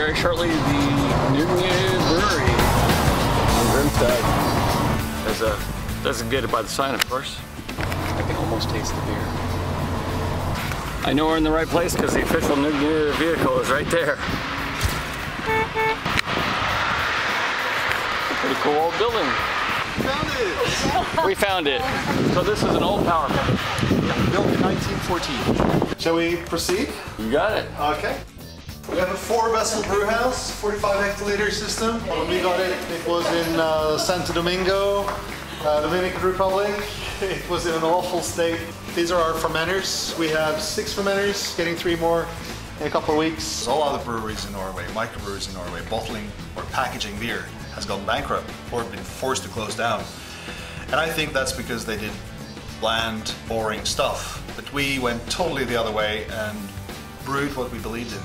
very shortly, the Nøgne-Ø Brewery on Grimstad. Doesn't get it by the sign, of course. I can almost taste the beer. I know we're in the right place because the official Nøgne-Ø vehicle is right there. Pretty cool old building. Found it! We found it. So this is an old power plant. Built in 1914. Shall we proceed? You got it. Okay. We have a 4-vessel brew house, 45 hectoliter system. When we got it, it was in Santo Domingo, Dominican Republic. It was in an awful state. These are our fermenters. We have 6 fermenters, getting 3 more in a couple of weeks. All other breweries in Norway, microbreweries in Norway, bottling or packaging beer has gone bankrupt or been forced to close down. And I think that's because they did bland, boring stuff. But we went totally the other way and brewed what we believed in.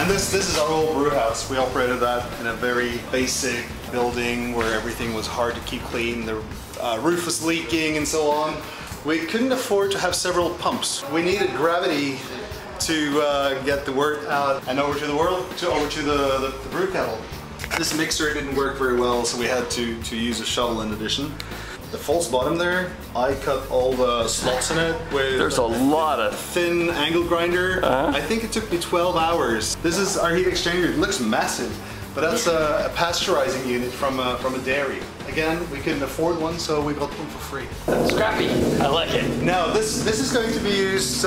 And this is our old brew house. We operated that in a very basic building where everything was hard to keep clean. The roof was leaking and so on. We couldn't afford to have several pumps. We needed gravity to get the wort out and over to the brew kettle. This mixer didn't work very well, so we had to use a shovel in addition. The false bottom there, I cut all the slots in it with There's a lot of thin angle grinder. I think it took me 12 hours. This is our heat exchanger. It looks massive, but that's a pasteurizing unit from a dairy. Again, we couldn't afford one, so we got one for free. scrappy. I like it. Now, this is going to be used,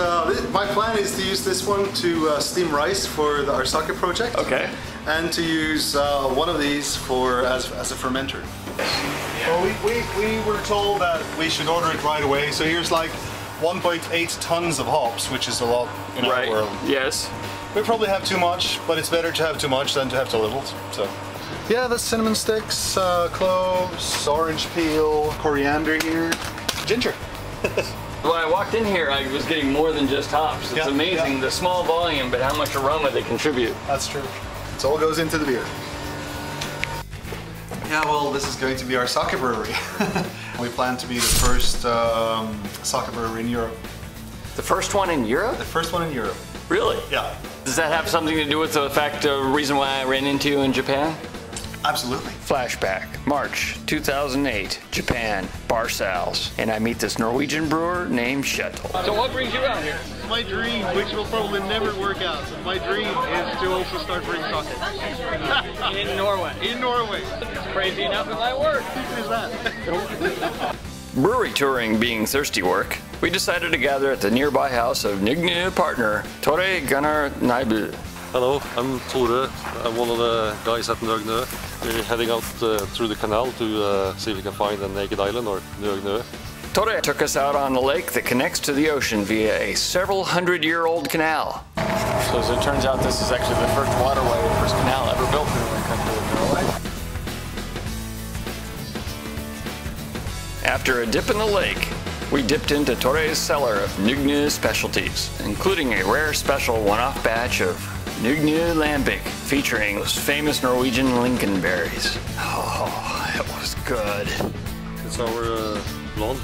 my plan is to use this one to steam rice for our sake project. Okay. And to use one of these as a fermenter. Well, we were told that we should order it right away, so here's like 1.8 tons of hops, which is a lot in our world. Yes. We probably have too much, but it's better to have too much than to have too little. So, yeah, the cinnamon sticks, cloves, orange peel, coriander here, ginger. When I walked in here, I was getting more than just hops. It's amazing the small volume, but how much aroma they contribute. That's true. It all goes into the beer. Yeah, well, this is going to be our sake brewery. We plan to be the first sake brewery in Europe. The first one in Europe? The first one in Europe. Really? Yeah. Does that have something to do with the reason why I ran into you in Japan? Absolutely. Flashback, March 2008, Japan, Barsals, and I meet this Norwegian brewer named Kjetil. So what brings you out here? My dream, which will probably never work out, so my dream is to also start brewing sake. In Norway. In Norway. Crazy enough, it might work. What is that? Brewery touring being thirsty work, we decided to gather at the nearby house of Nøgne-Ø partner Tore Gunnar Neibu. Hello, I'm Tore. I'm one of the guys at Nøgne-Ø. We're heading out through the canal to see if we can find a naked island or Nøgne-Ø. Tore took us out on a lake that connects to the ocean via a several hundred-year-old canal. So as it turns out, this is actually the first waterway, the first canal ever built in the country of Norway. After a dip in the lake, we dipped into Tore's cellar of Nøgne specialties, including a rare special one-off batch of Nøgne Lambic, featuring those famous Norwegian lingonberries. Oh, it was good. It's our blonde,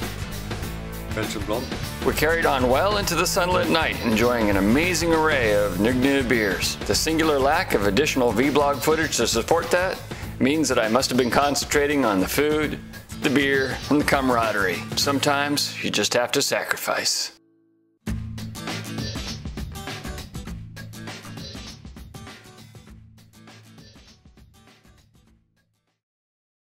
Belgian blonde. We carried on well into the sunlit night, enjoying an amazing array of Nøgne beers. The singular lack of additional vBlog footage to support that means that I must have been concentrating on the food, the beer, and the camaraderie. Sometimes you just have to sacrifice.